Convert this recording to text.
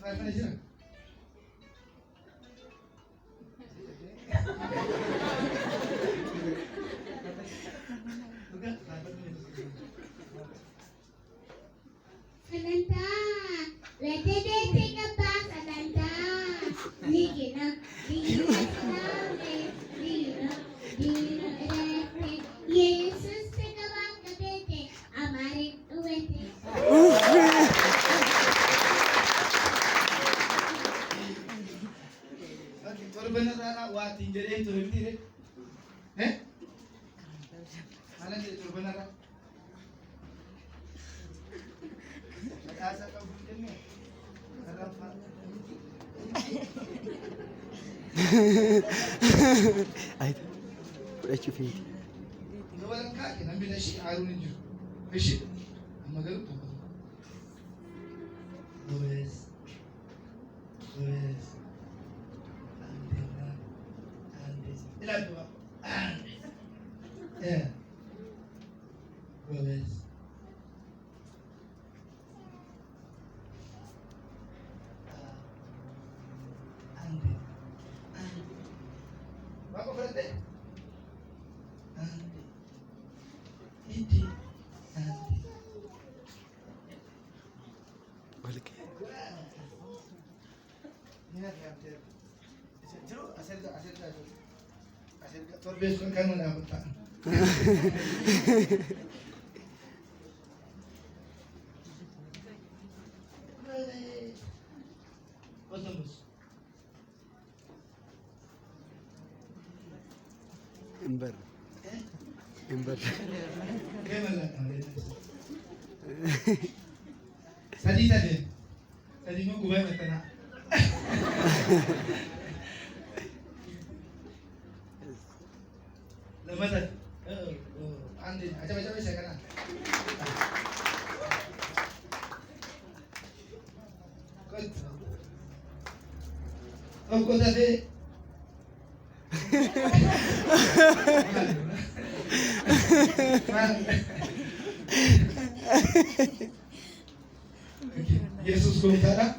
Ananta, letete ka pas Ananta. Digina, digina Yesus से गवाह करते थे हमारे हुए थे benar wa tinjere itu lebih eh mana itu benar asa kau bikin ni ay fudhachuu fi walan kake nan bi da shi arun ji shi amma garu to Luis ila dua ya Luis Bapak berarti Indi balik ini nak yang ter jero asal torbes kan mana apa Otobus ember Kemana? Tadi mau gue bertanya. Lematan. Andin, aja saya kena. Kau tadi. Yesus berkata,